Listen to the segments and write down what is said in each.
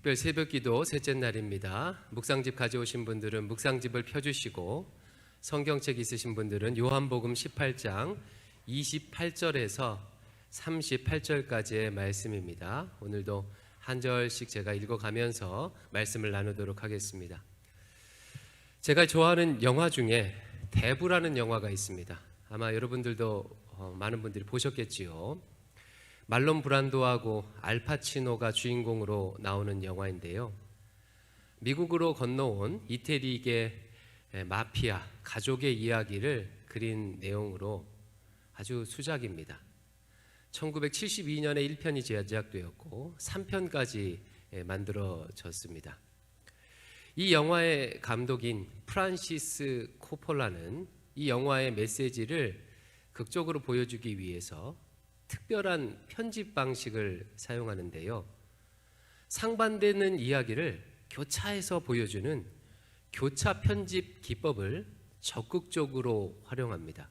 특별 새벽기도 셋째 날입니다. 묵상집 가져오신 분들은 묵상집을 펴주시고 성경책 있으신 분들은 요한복음 18장 28절에서 38절까지의 말씀입니다. 오늘도 한 절씩 제가 읽어가면서 말씀을 나누도록 하겠습니다. 제가 좋아하는 영화 중에 대부라는 영화가 있습니다. 아마 여러분들도 많은 분들이 보셨겠지요. 말론 브란도하고 알파치노가 주인공으로 나오는 영화인데요. 미국으로 건너온 이태리계 마피아 가족의 이야기를 그린 내용으로 아주 수작입니다. 1972년에 1편이 제작되었고 3편까지 만들어졌습니다. 이 영화의 감독인 프란시스 코폴라는 이 영화의 메시지를 극적으로 보여주기 위해서 특별한 편집 방식을 사용하는데요. 상반되는 이야기를 교차해서 보여주는 교차 편집 기법을 적극적으로 활용합니다.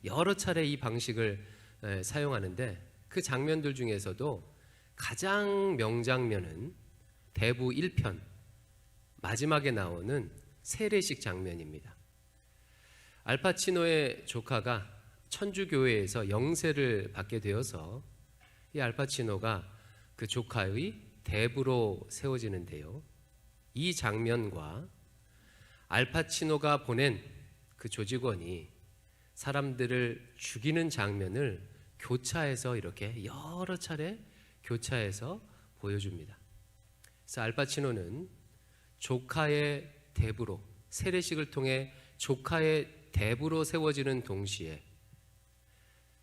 여러 차례 이 방식을 사용하는데 그 장면들 중에서도 가장 명장면은 대부 1편 마지막에 나오는 세례식 장면입니다. 알파치노의 조카가 천주교회에서 영세를 받게 되어서 이 알파치노가 그 조카의 대부로 세워지는데요. 이 장면과 알파치노가 보낸 그 조직원이 사람들을 죽이는 장면을 교차해서 이렇게 여러 차례 교차해서 보여줍니다. 그래서 알파치노는 조카의 대부로 세례식을 통해 조카의 대부로 세워지는 동시에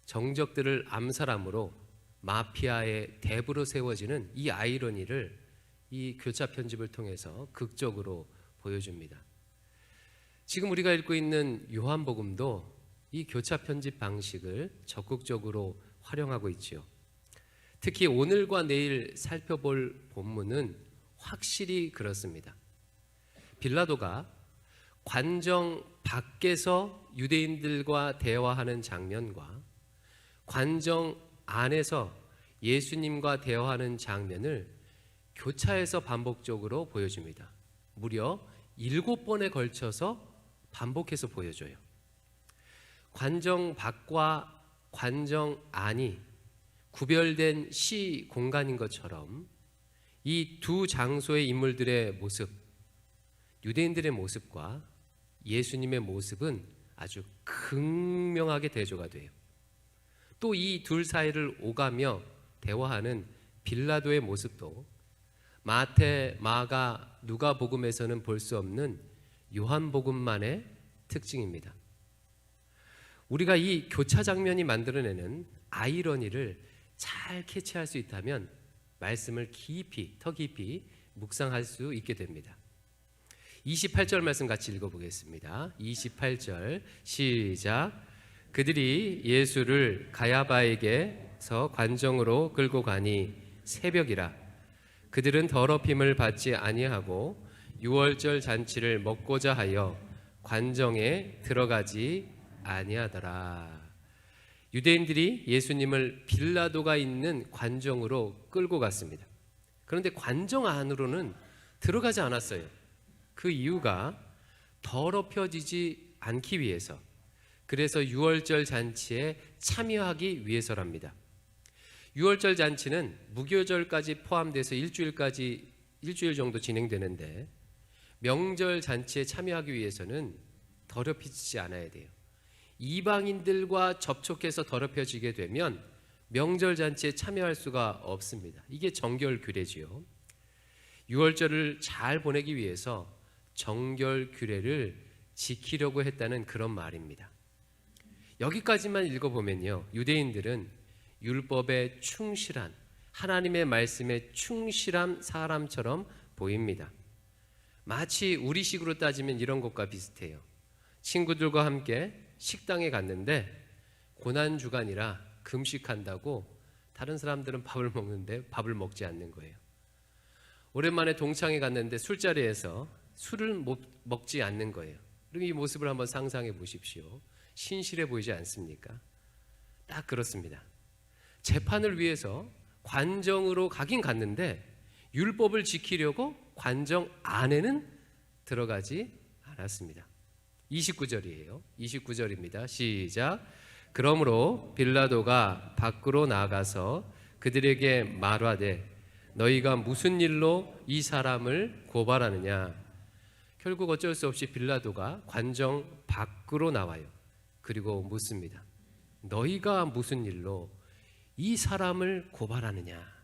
정적들을 암살함으로 마피아의 대부로 세워지는 이 아이러니를 이 교차 편집을 통해서 극적으로 보여줍니다. 지금 우리가 읽고 있는 요한복음도 이 교차 편집 방식을 적극적으로 활용하고 있지요. 특히 오늘과 내일 살펴볼 본문은 확실히 그렇습니다. 빌라도가 관정 밖에서 유대인들과 대화하는 장면과 관정 안에서 예수님과 대화하는 장면을 교차해서 반복적으로 보여줍니다. 무려 7번에 걸쳐서 반복해서 보여줘요. 관정 밖과 관정 안이 구별된 시 공간인 것처럼 이 두 장소의 인물들의 모습, 유대인들의 모습과 예수님의 모습은 아주 극명하게 대조가 돼요. 또 이 둘 사이를 오가며 대화하는 빌라도의 모습도 마태, 마가, 누가복음에서는 볼 수 없는 요한복음만의 특징입니다. 우리가 이 교차 장면이 만들어내는 아이러니를 잘 캐치할 수 있다면 말씀을 더 깊이 묵상할 수 있게 됩니다. 28절 말씀 같이 읽어보겠습니다. 28절 시작. 그들이 예수를 가야바에게서 관정으로 끌고 가니 새벽이라. 그들은 더럽힘을 받지 아니하고 유월절 잔치를 먹고자 하여 관정에 들어가지 아니하더라. 유대인들이 예수님을 빌라도가 있는 관정으로 끌고 갔습니다. 그런데 관정 안으로는 들어가지 않았어요. 그 이유가 더럽혀지지 않기 위해서, 그래서 유월절 잔치에 참여하기 위해서랍니다. 유월절 잔치는 무교절까지 포함돼서 일주일 정도 진행되는데 명절 잔치에 참여하기 위해서는 더럽히지 않아야 돼요. 이방인들과 접촉해서 더럽혀지게 되면 명절 잔치에 참여할 수가 없습니다. 이게 정결 규례지요. 유월절을 잘 보내기 위해서 정결 규례를 지키려고 했다는 그런 말입니다. 여기까지만 읽어보면요, 유대인들은 율법에 충실한, 하나님의 말씀에 충실한 사람처럼 보입니다. 마치 우리식으로 따지면 이런 것과 비슷해요. 친구들과 함께 식당에 갔는데 고난주간이라 금식한다고 다른 사람들은 밥을 먹는데 밥을 먹지 않는 거예요. 오랜만에 동창회 갔는데 술자리에서 술을 먹지 않는 거예요. 그럼 이 모습을 한번 상상해 보십시오. 신실해 보이지 않습니까? 딱 그렇습니다. 재판을 위해서 관정으로 가긴 갔는데 율법을 지키려고 관정 안에는 들어가지 않았습니다. 29절이에요. 29절입니다. 시작. 그러므로 빌라도가 밖으로 나가서 그들에게 말하되 너희가 무슨 일로 이 사람을 고발하느냐. 결국 어쩔 수 없이 빌라도가 관정 밖으로 나와요. 그리고 묻습니다. 너희가 무슨 일로 이 사람을 고발하느냐.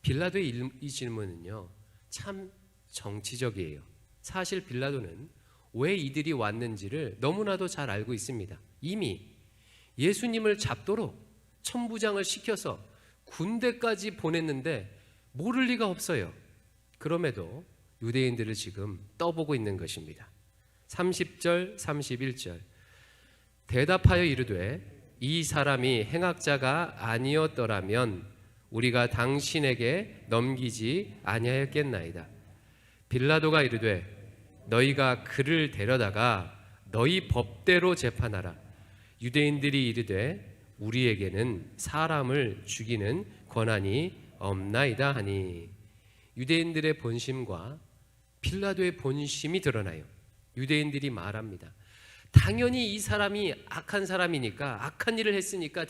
빌라도의 이 질문은요, 참 정치적이에요. 사실 빌라도는 왜 이들이 왔는지를 너무나도 잘 알고 있습니다. 이미 예수님을 잡도록 천부장을 시켜서 군대까지 보냈는데 모를 리가 없어요. 그럼에도 유대인들을 지금 떠보고 있는 것입니다. 30절, 31절. 대답하여 이르되 이 사람이 행악자가 아니었더라면 우리가 당신에게 넘기지 아니하였겠나이다. 빌라도가 이르되 너희가 그를 데려다가 너희 법대로 재판하라. 유대인들이 이르되 우리에게는 사람을 죽이는 권한이 없나이다 하니. 유대인들의 본심과 빌라도의 본심이 드러나요. 유대인들이 말합니다. 당연히 이 사람이 악한 사람이니까, 악한 일을 했으니까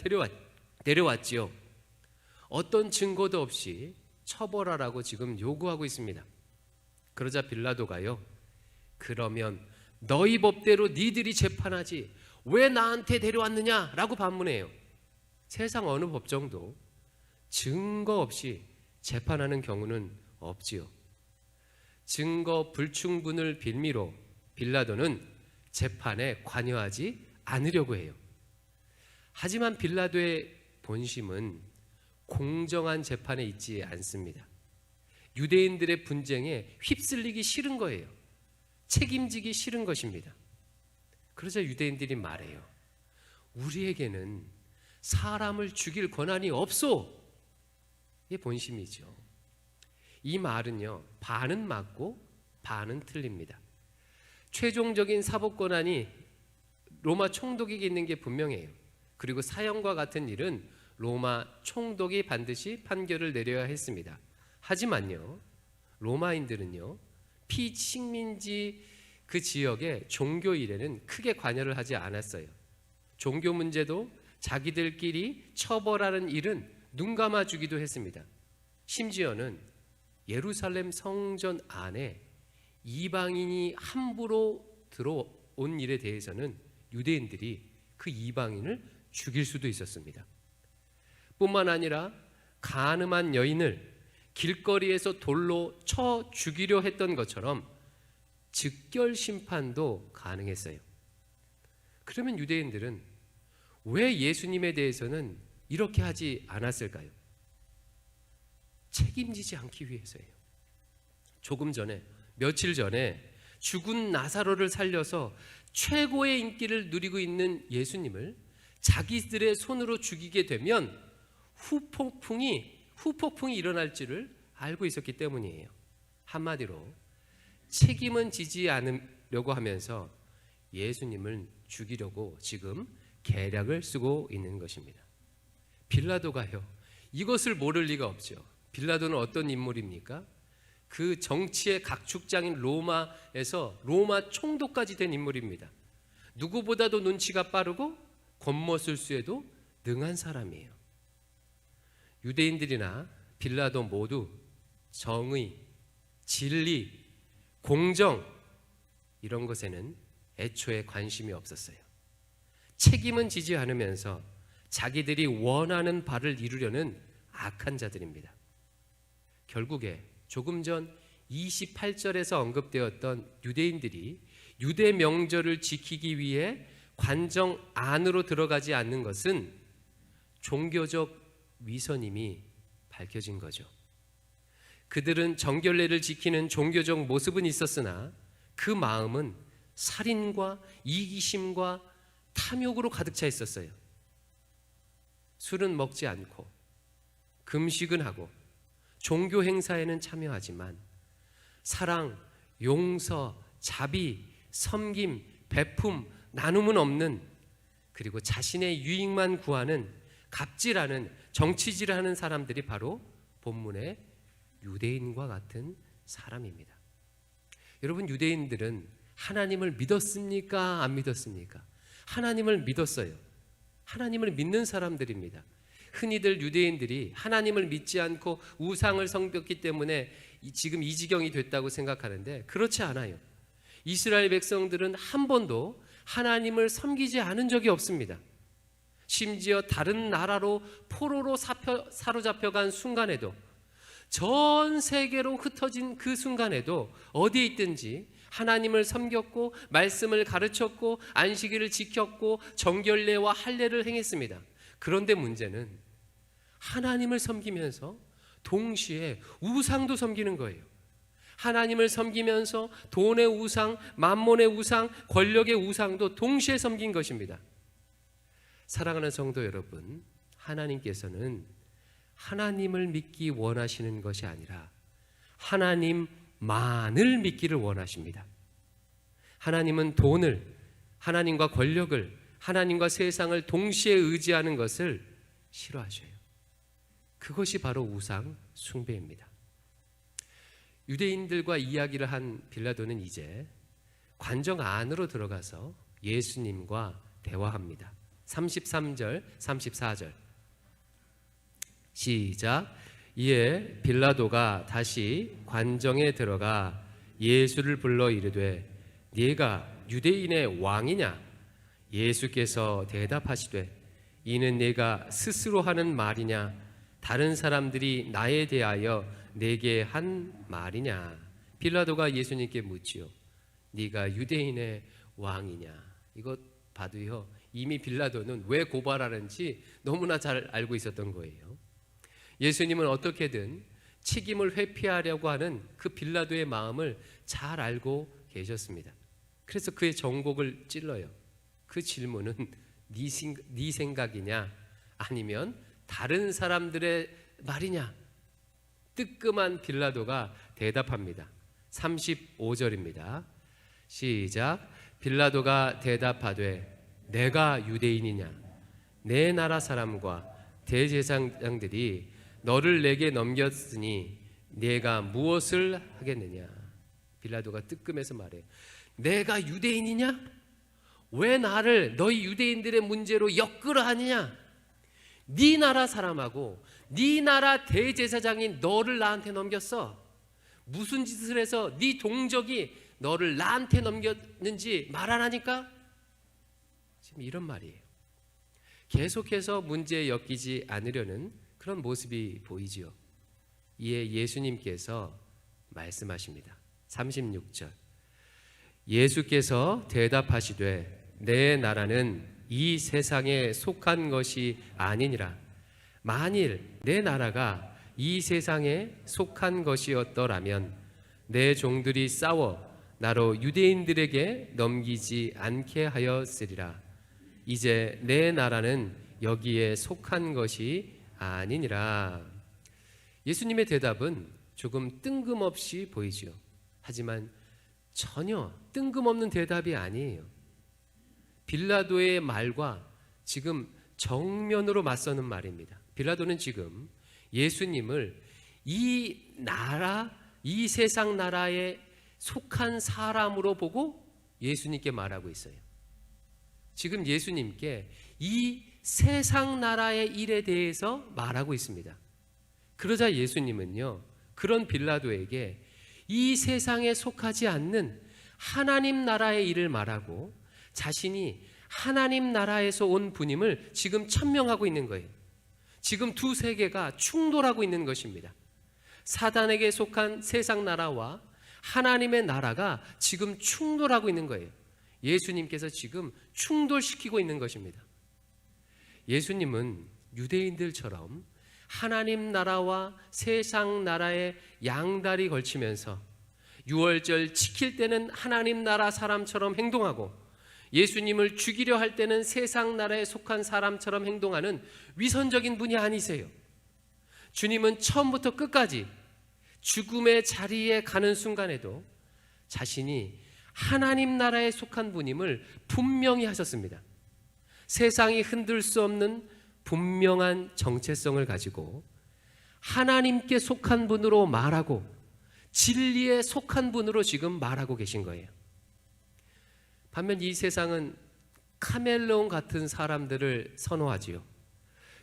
데려왔지요. 어떤 증거도 없이 처벌하라고 지금 요구하고 있습니다. 그러자 빌라도가요, 그러면 너희 법대로 니들이 재판하지 왜 나한테 데려왔느냐라고 반문해요. 세상 어느 법정도 증거 없이 재판하는 경우는 없지요. 증거 불충분을 빌미로 빌라도는 재판에 관여하지 않으려고 해요. 하지만 빌라도의 본심은 공정한 재판에 있지 않습니다. 유대인들의 분쟁에 휩쓸리기 싫은 거예요. 책임지기 싫은 것입니다. 그러자 유대인들이 말해요. 우리에게는 사람을 죽일 권한이 없소. 이게 본심이죠. 이 말은요, 반은 맞고 반은 틀립니다. 최종적인 사법 권한이 로마 총독에게 있는 게 분명해요. 그리고 사형과 같은 일은 로마 총독이 반드시 판결을 내려야 했습니다. 하지만요, 로마인들은요, 피식민지 그 지역의 종교 일에는 크게 관여를 하지 않았어요. 종교 문제도 자기들끼리 처벌하는 일은 눈 감아주기도 했습니다. 심지어는 예루살렘 성전 안에 이방인이 함부로 들어온 일에 대해서는 유대인들이 그 이방인을 죽일 수도 있었습니다. 뿐만 아니라 간음한 여인을 길거리에서 돌로 쳐 죽이려 했던 것처럼 즉결 심판도 가능했어요. 그러면 유대인들은 왜 예수님에 대해서는 이렇게 하지 않았을까요? 책임지지 않기 위해서예요. 조금 전에, 며칠 전에 죽은 나사로를 살려서 최고의 인기를 누리고 있는 예수님을 자기들의 손으로 죽이게 되면 후폭풍이 일어날 줄을 알고 있었기 때문이에요. 한마디로 책임은 지지 않으려고 하면서 예수님을 죽이려고 지금 계략을 쓰고 있는 것입니다. 빌라도가요, 이것을 모를 리가 없죠. 빌라도는 어떤 인물입니까? 그 정치의 각축장인 로마에서 로마 총독까지 된 인물입니다. 누구보다도 눈치가 빠르고 겉멋술수에도 능한 사람이에요. 유대인들이나 빌라도 모두 정의, 진리, 공정 이런 것에는 애초에 관심이 없었어요. 책임은 지지 않으면서 자기들이 원하는 바를 이루려는 악한 자들입니다. 결국에 조금 전 28절에서 언급되었던 유대인들이 유대 명절을 지키기 위해 관정 안으로 들어가지 않는 것은 종교적 위선임이 밝혀진 거죠. 그들은 정결례를 지키는 종교적 모습은 있었으나 그 마음은 살인과 이기심과 탐욕으로 가득 차 있었어요. 술은 먹지 않고 금식은 하고 종교 행사에는 참여하지만 사랑, 용서, 자비, 섬김, 베품, 나눔은 없는, 그리고 자신의 유익만 구하는 갑질하는 정치질하는 사람들이 바로 본문의 유대인과 같은 사람입니다. 여러분, 유대인들은 하나님을 믿었습니까? 안 믿었습니까? 하나님을 믿었어요. 하나님을 믿는 사람들입니다. 흔히들 유대인들이 하나님을 믿지 않고 우상을 섬겼기 때문에 지금 이 지경이 됐다고 생각하는데 그렇지 않아요. 이스라엘 백성들은 한 번도 하나님을 섬기지 않은 적이 없습니다. 심지어 다른 나라로 포로로 사로잡혀간 순간에도, 전 세계로 흩어진 그 순간에도 어디에 있든지 하나님을 섬겼고 말씀을 가르쳤고 안식일을 지켰고 정결례와 할례를 행했습니다. 그런데 문제는 하나님을 섬기면서 동시에 우상도 섬기는 거예요. 하나님을 섬기면서 돈의 우상, 만몬의 우상, 권력의 우상도 동시에 섬긴 것입니다. 사랑하는 성도 여러분, 하나님께서는 하나님을 믿기 원하시는 것이 아니라 하나님만을 믿기를 원하십니다. 하나님은 돈을, 하나님과 권력을, 하나님과 세상을 동시에 의지하는 것을 싫어하셔요. 그것이 바로 우상 숭배입니다. 유대인들과 이야기를 한 빌라도는 이제 관정 안으로 들어가서 예수님과 대화합니다. 33절, 34절 시작. 이에 빌라도가 다시 관정에 들어가 예수를 불러 이르되 네가 유대인의 왕이냐? 예수께서 대답하시되 이는 네가 스스로 하는 말이냐? 다른 사람들이 나에 대하여 내게 한 말이냐? 빌라도가 예수님께 묻지요. 네가 유대인의 왕이냐? 이것 봐도요, 이미 빌라도는 왜 고발하는지 너무나 잘 알고 있었던 거예요. 예수님은 어떻게든 책임을 회피하려고 하는 그 빌라도의 마음을 잘 알고 계셨습니다. 그래서 그의 정곡을 찔러요. 그 질문은 네 생각이냐? 아니면 다른 사람들의 말이냐? 뜨끔한 빌라도가 대답합니다. 35절입니다. 시작. 빌라도가 대답하되 내가 유대인이냐? 내 나라 사람과 대제사장들이 너를 내게 넘겼으니 내가 무엇을 하겠느냐? 빌라도가 뜨끔해서 말해요. 내가 유대인이냐? 왜 나를 너희 유대인들의 문제로 엮으려하느냐? 네 나라 사람하고 네 나라 대제사장이 너를 나한테 넘겼어. 무슨 짓을 해서 네 동족이 너를 나한테 넘겼는지 말 안 하니까? 지금 이런 말이에요. 계속해서 문제에 엮이지 않으려는 그런 모습이 보이지요. 이에 예수님께서 말씀하십니다. 36절. 예수께서 대답하시되 내 나라는 이 세상에 속한 것이 아니니라. 만일 내 나라가 이 세상에 속한 것이었더라면 내 종들이 싸워 나로 유대인들에게 넘기지 않게 하였으리라. 이제 내 나라는 여기에 속한 것이 아니니라. 예수님의 대답은 조금 뜬금없이 보이죠. 하지만 전혀 뜬금없는 대답이 아니에요. 빌라도의 말과 지금 정면으로 맞서는 말입니다. 빌라도는 지금 예수님을 이 나라, 이 세상 나라에 속한 사람으로 보고 예수님께 말하고 있어요. 지금 예수님께 이 세상 나라의 일에 대해서 말하고 있습니다. 그러자 예수님은요, 그런 빌라도에게 이 세상에 속하지 않는 하나님 나라의 일을 말하고 자신이 하나님 나라에서 온 분임을 지금 천명하고 있는 거예요. 지금 두 세계가 충돌하고 있는 것입니다. 사단에게 속한 세상 나라와 하나님의 나라가 지금 충돌하고 있는 거예요. 예수님께서 지금 충돌시키고 있는 것입니다. 예수님은 유대인들처럼 하나님 나라와 세상 나라에 양다리 걸치면서 유월절 지킬 때는 하나님 나라 사람처럼 행동하고 예수님을 죽이려 할 때는 세상 나라에 속한 사람처럼 행동하는 위선적인 분이 아니세요. 주님은 처음부터 끝까지 죽음의 자리에 가는 순간에도 자신이 하나님 나라에 속한 분임을 분명히 하셨습니다. 세상이 흔들 수 없는 분명한 정체성을 가지고 하나님께 속한 분으로 말하고 진리에 속한 분으로 지금 말하고 계신 거예요. 반면 이 세상은 카멜레온 같은 사람들을 선호하지요.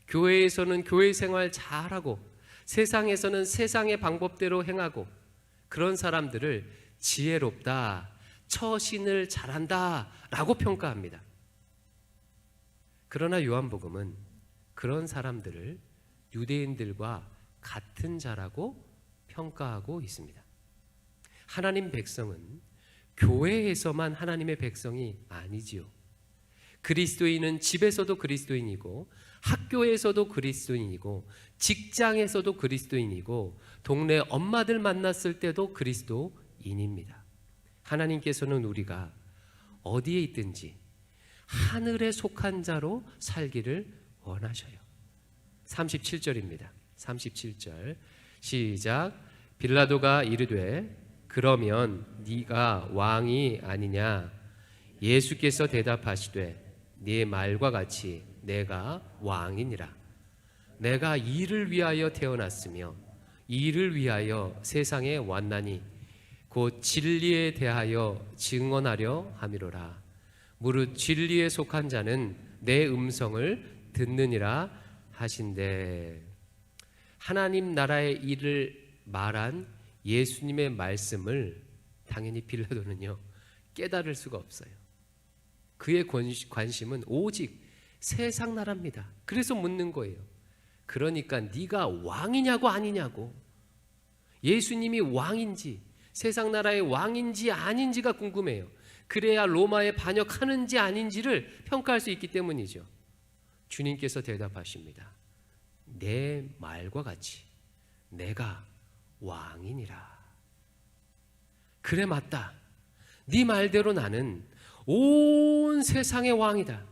교회에서는 교회 생활 잘하고 세상에서는 세상의 방법대로 행하고 그런 사람들을 지혜롭다, 처신을 잘한다 라고 평가합니다. 그러나 요한복음은 그런 사람들을 유대인들과 같은 자라고 평가하고 있습니다. 하나님 백성은 교회에서만 하나님의 백성이 아니지요. 그리스도인은 집에서도 그리스도인이고 학교에서도 그리스도인이고 직장에서도 그리스도인이고 동네 엄마들 만났을 때도 그리스도인입니다. 하나님께서는 우리가 어디에 있든지 하늘에 속한 자로 살기를 원하셔요. 37절입니다. 37절 시작. 빌라도가 이르되 그러면 네가 왕이 아니냐? 예수께서 대답하시되 네 말과 같이 내가 왕이니라. 내가 이를 위하여 태어났으며 이를 위하여 세상에 왔나니 곧 진리에 대하여 증언하려 함이로라. 무릇 진리에 속한 자는 내 음성을 듣느니라 하신대. 하나님 나라의 일을 말한 예수님의 말씀을 당연히 빌라도는요 깨달을 수가 없어요. 그의 관심은 오직 세상 나라입니다. 그래서 묻는 거예요. 그러니까 네가 왕이냐고 아니냐고. 예수님이 왕인지 세상 나라의 왕인지 아닌지가 궁금해요. 그래야 로마에 반역하는지 아닌지를 평가할 수 있기 때문이죠. 주님께서 대답하십니다. 내 말과 같이 내가 왕이니라. 그래 맞다. 네 말대로 나는 온 세상의 왕이다.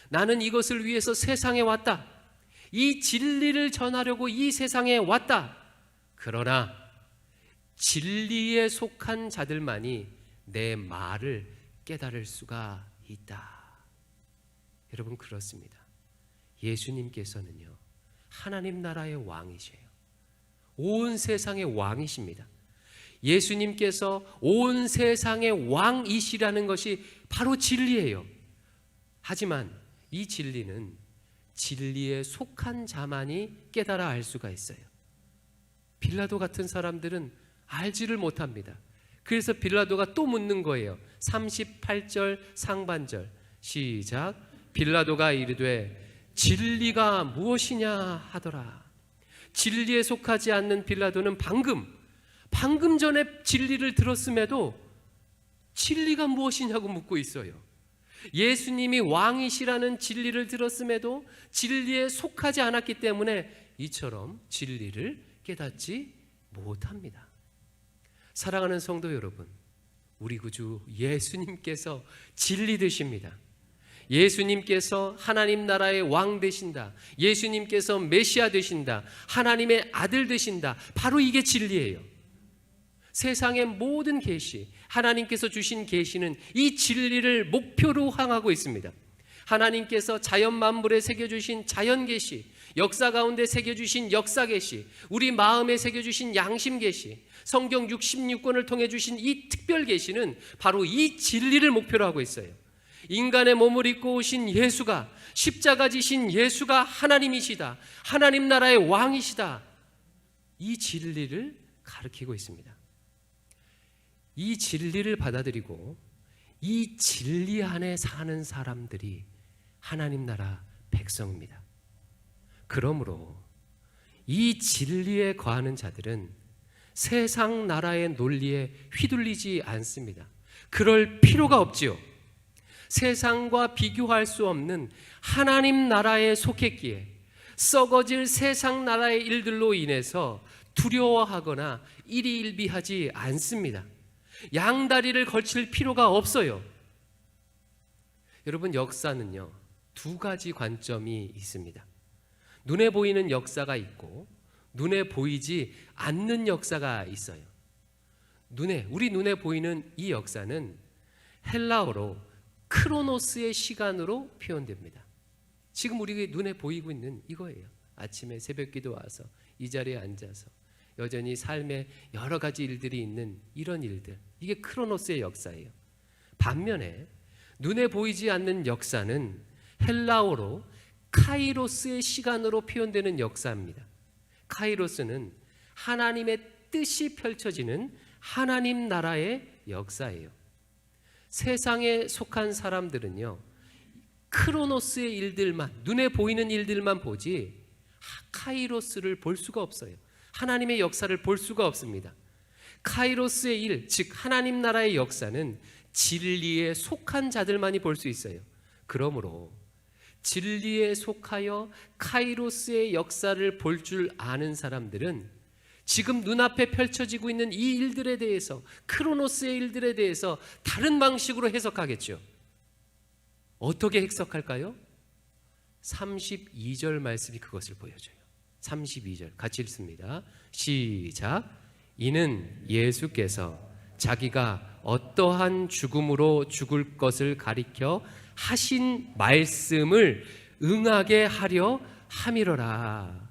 나는 이것을 위해서 세상에 왔다. 이 진리를 전하려고 이 세상에 왔다. 그러나 진리에 속한 자들만이 내 말을 깨달을 수가 있다. 여러분 그렇습니다. 예수님께서는요 하나님 나라의 왕이세요. 온 세상의 왕이십니다. 예수님께서 온 세상의 왕이시라는 것이 바로 진리예요. 하지만 이 진리는 진리에 속한 자만이 깨달아 알 수가 있어요. 빌라도 같은 사람들은 알지를 못합니다. 그래서 빌라도가 또 묻는 거예요. 38절 상반절 시작. 빌라도가 이르되 진리가 무엇이냐 하더라. 진리에 속하지 않는 빌라도는 방금 전에 진리를 들었음에도 진리가 무엇이냐고 묻고 있어요. 예수님이 왕이시라는 진리를 들었음에도 진리에 속하지 않았기 때문에 이처럼 진리를 깨닫지 못합니다. 사랑하는 성도 여러분, 우리 구주 예수님께서 진리 되십니다. 예수님께서 하나님 나라의 왕 되신다. 예수님께서 메시아 되신다. 하나님의 아들 되신다. 바로 이게 진리예요. 세상의 모든 계시, 하나님께서 주신 계시는 이 진리를 목표로 향하고 있습니다. 하나님께서 자연 만물에 새겨주신 자연 계시, 역사 가운데 새겨주신 역사 계시, 우리 마음에 새겨주신 양심 계시, 성경 66권을 통해 주신 이 특별 계시는 바로 이 진리를 목표로 하고 있어요. 인간의 몸을 입고 오신 예수가, 십자가 지신 예수가 하나님이시다. 하나님 나라의 왕이시다. 이 진리를 가르치고 있습니다. 이 진리를 받아들이고 이 진리 안에 사는 사람들이 하나님 나라 백성입니다. 그러므로 이 진리에 거하는 자들은 세상 나라의 논리에 휘둘리지 않습니다. 그럴 필요가 없지요. 세상과 비교할 수 없는 하나님 나라에 속했기에 썩어질 세상 나라의 일들로 인해서 두려워하거나 일희일비하지 않습니다. 양다리를 걸칠 필요가 없어요. 여러분, 역사는요, 두 가지 관점이 있습니다. 눈에 보이는 역사가 있고 눈에 보이지 않는 역사가 있어요. 우리 눈에 보이는 이 역사는 헬라어로 크로노스의 시간으로 표현됩니다. 지금 우리 눈에 보이고 있는 이거예요. 아침에 새벽기도 와서 이 자리에 앉아서 여전히 삶에 여러 가지 일들이 있는 이런 일들, 이게 크로노스의 역사예요. 반면에 눈에 보이지 않는 역사는 헬라어로 카이로스의 시간으로 표현되는 역사입니다. 카이로스는 하나님의 뜻이 펼쳐지는 하나님 나라의 역사예요. 세상에 속한 사람들은요, 크로노스의 일들만, 눈에 보이는 일들만 보지 카이로스를 볼 수가 없어요. 하나님의 역사를 볼 수가 없습니다. 카이로스의 일, 즉 하나님 나라의 역사는 진리에 속한 자들만이 볼 수 있어요. 그러므로 진리에 속하여 카이로스의 역사를 볼 줄 아는 사람들은 지금 눈앞에 펼쳐지고 있는 이 일들에 대해서, 크로노스의 일들에 대해서 다른 방식으로 해석하겠죠. 어떻게 해석할까요? 32절 말씀이 그것을 보여줘요. 32절 같이 읽습니다. 시작. 이는 예수께서 자기가 어떠한 죽음으로 죽을 것을 가리켜 하신 말씀을 응하게 하려 함이로라.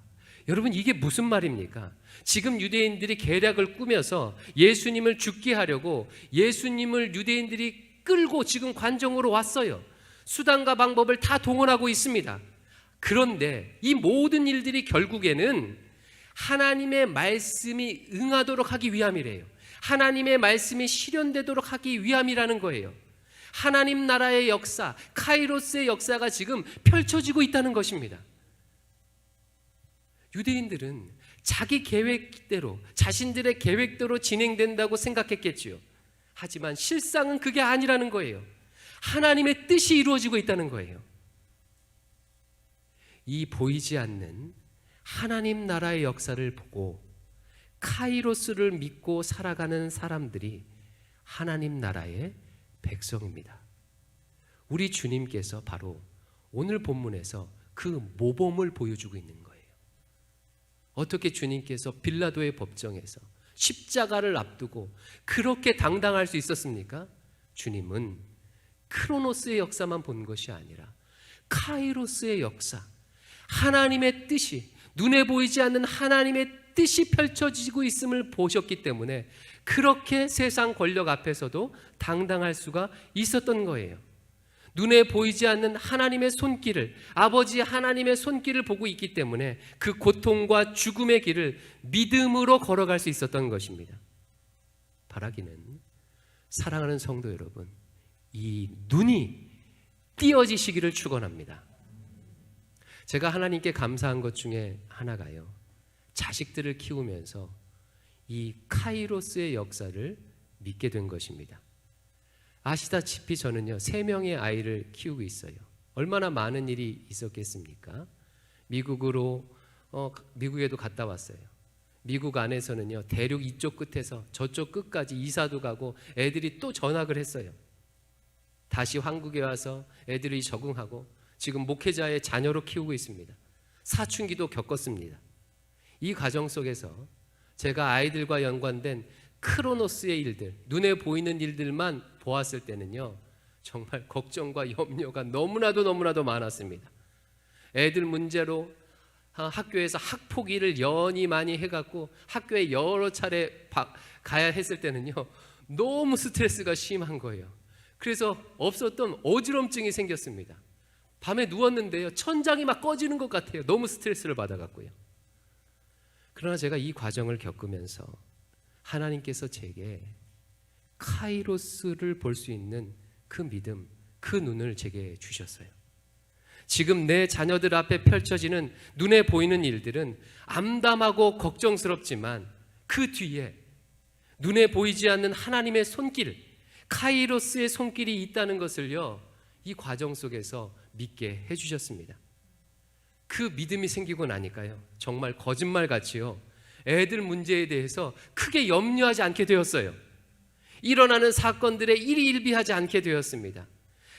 여러분, 이게 무슨 말입니까? 지금 유대인들이 계략을 꾸며서 예수님을 죽게 하려고 예수님을 유대인들이 끌고 지금 관정으로 왔어요. 수단과 방법을 다 동원하고 있습니다. 그런데 이 모든 일들이 결국에는 하나님의 말씀이 응하도록 하기 위함이래요. 하나님의 말씀이 실현되도록 하기 위함이라는 거예요. 하나님 나라의 역사, 카이로스의 역사가 지금 펼쳐지고 있다는 것입니다. 유대인들은 자기 계획대로, 자신들의 계획대로 진행된다고 생각했겠지요. 하지만 실상은 그게 아니라는 거예요. 하나님의 뜻이 이루어지고 있다는 거예요. 이 보이지 않는 하나님 나라의 역사를 보고 카이로스를 믿고 살아가는 사람들이 하나님 나라의 백성입니다. 우리 주님께서 바로 오늘 본문에서 그 모범을 보여주고 있는 거예요. 어떻게 주님께서 빌라도의 법정에서 십자가를 앞두고 그렇게 당당할 수 있었습니까? 주님은 크로노스의 역사만 본 것이 아니라 카이로스의 역사, 하나님의 뜻이, 눈에 보이지 않는 하나님의 뜻이 펼쳐지고 있음을 보셨기 때문에 그렇게 세상 권력 앞에서도 당당할 수가 있었던 거예요. 눈에 보이지 않는 하나님의 손길을, 아버지 하나님의 손길을 보고 있기 때문에 그 고통과 죽음의 길을 믿음으로 걸어갈 수 있었던 것입니다. 바라기는, 사랑하는 성도 여러분, 이 눈이 띄어지시기를 축원합니다. 제가 하나님께 감사한 것 중에 하나가요, 자식들을 키우면서 이 카이로스의 역사를 믿게 된 것입니다. 아시다시피 저는요 3명의 아이를 키우고 있어요. 얼마나 많은 일이 있었겠습니까? 미국에도 갔다 왔어요. 미국 안에서는요 대륙 이쪽 끝에서 저쪽 끝까지 이사도 가고 애들이 또 전학을 했어요. 다시 한국에 와서 애들이 적응하고 지금 목회자의 자녀로 키우고 있습니다. 사춘기도 겪었습니다. 이 과정 속에서 제가 아이들과 연관된 크로노스의 일들, 눈에 보이는 일들만 보았을 때는요 정말 걱정과 염려가 너무나도 많았습니다. 애들 문제로 학교에서 학폭위를 연이 많이 해갖고 학교에 여러 차례 가야 했을 때는요 너무 스트레스가 심한 거예요. 그래서 없었던 어지럼증이 생겼습니다. 밤에 누웠는데요 천장이 막 꺼지는 것 같아요. 너무 스트레스를 받아갖고요. 그러나 제가 이 과정을 겪으면서 하나님께서 제게 카이로스를 볼 수 있는 그 믿음, 그 눈을 제게 주셨어요. 지금 내 자녀들 앞에 펼쳐지는 눈에 보이는 일들은 암담하고 걱정스럽지만 그 뒤에 눈에 보이지 않는 하나님의 손길, 카이로스의 손길이 있다는 것을요 이 과정 속에서 믿게 해주셨습니다. 그 믿음이 생기고 나니까요 정말 거짓말같이요 애들 문제에 대해서 크게 염려하지 않게 되었어요. 일어나는 사건들에 일희일비하지 않게 되었습니다.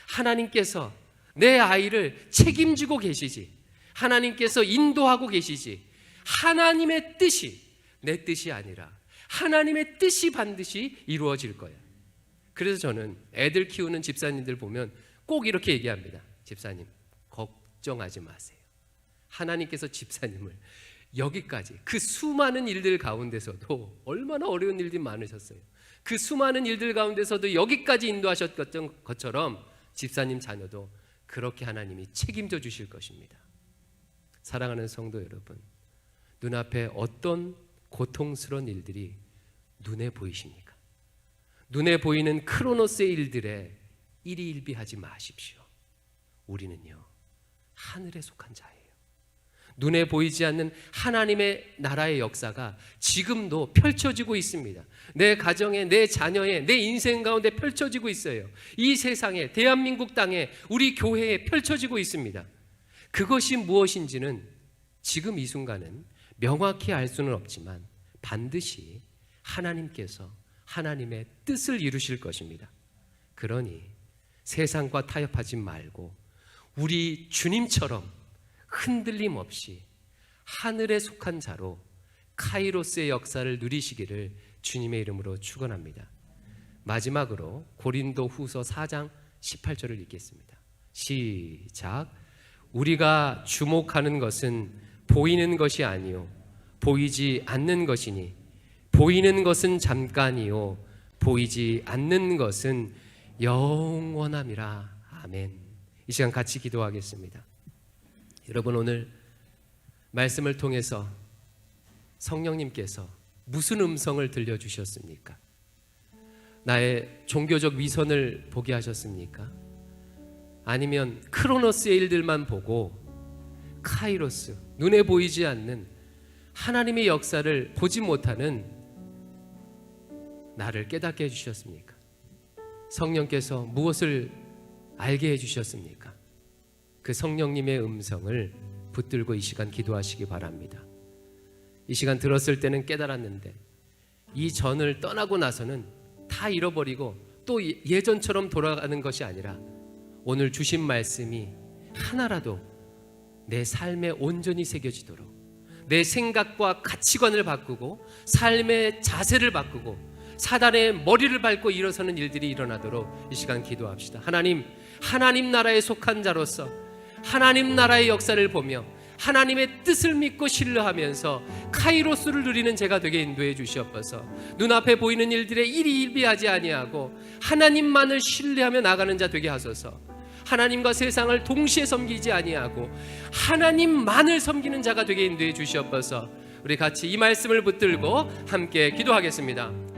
하나님께서 내 아이를 책임지고 계시지, 하나님께서 인도하고 계시지, 하나님의 뜻이 내 뜻이 아니라 하나님의 뜻이 반드시 이루어질 거야. 그래서 저는 애들 키우는 집사님들 보면 꼭 이렇게 얘기합니다. 집사님 걱정하지 마세요. 하나님께서 집사님을 여기까지 그 수많은 일들 가운데서도 얼마나 어려운 일들이 많으셨어요. 그 수많은 일들 가운데서도 여기까지 인도하셨던 것처럼 집사님 자녀도 그렇게 하나님이 책임져 주실 것입니다. 사랑하는 성도 여러분, 눈앞에 어떤 고통스러운 일들이 눈에 보이십니까? 눈에 보이는 크로노스의 일들에 일희일비하지 마십시오. 우리는요, 하늘에 속한 자예요. 눈에 보이지 않는 하나님의 나라의 역사가 지금도 펼쳐지고 있습니다. 내 가정에, 내 자녀의, 내 인생 가운데 펼쳐지고 있어요. 이 세상에, 대한민국 땅에, 우리 교회에 펼쳐지고 있습니다. 그것이 무엇인지는 지금 이 순간은 명확히 알 수는 없지만 반드시 하나님께서 하나님의 뜻을 이루실 것입니다. 그러니 세상과 타협하지 말고 우리 주님처럼 흔들림 없이 하늘에 속한 자로 카이로스의 역사를 누리시기를 주님의 이름으로 축원합니다. 마지막으로 고린도 후서 4장 18절을 읽겠습니다. 시작. 우리가 주목하는 것은 보이는 것이 아니요 보이지 않는 것이니 보이는 것은 잠깐이요 보이지 않는 것은 영원함이라. 아멘. 이 시간 같이 기도하겠습니다. 여러분, 오늘 말씀을 통해서 성령님께서 무슨 음성을 들려주셨습니까? 나의 종교적 위선을 보게 하셨습니까? 아니면 크로노스의 일들만 보고 카이로스, 눈에 보이지 않는 하나님의 역사를 보지 못하는 나를 깨닫게 해주셨습니까? 성령께서 무엇을 알게 해주셨습니까? 그 성령님의 음성을 붙들고 이 시간 기도하시기 바랍니다. 이 시간 들었을 때는 깨달았는데 이 전을 떠나고 나서는 다 잃어버리고 또 예전처럼 돌아가는 것이 아니라 오늘 주신 말씀이 하나라도 내 삶에 온전히 새겨지도록 내 생각과 가치관을 바꾸고 삶의 자세를 바꾸고 사단의 머리를 밟고 일어서는 일들이 일어나도록 이 시간 기도합시다. 하나님 나라에 속한 자로서 하나님 나라의 역사를 보며 하나님의 뜻을 믿고 신뢰하면서 카이로스를 누리는 제가 되게 인도해 주시옵소서. 눈앞에 보이는 일들에 일희일비하지 아니하고 하나님만을 신뢰하며 나가는 자 되게 하소서. 하나님과 세상을 동시에 섬기지 아니하고 하나님만을 섬기는 자가 되게 인도해 주시옵소서. 우리 같이 이 말씀을 붙들고 함께 기도하겠습니다.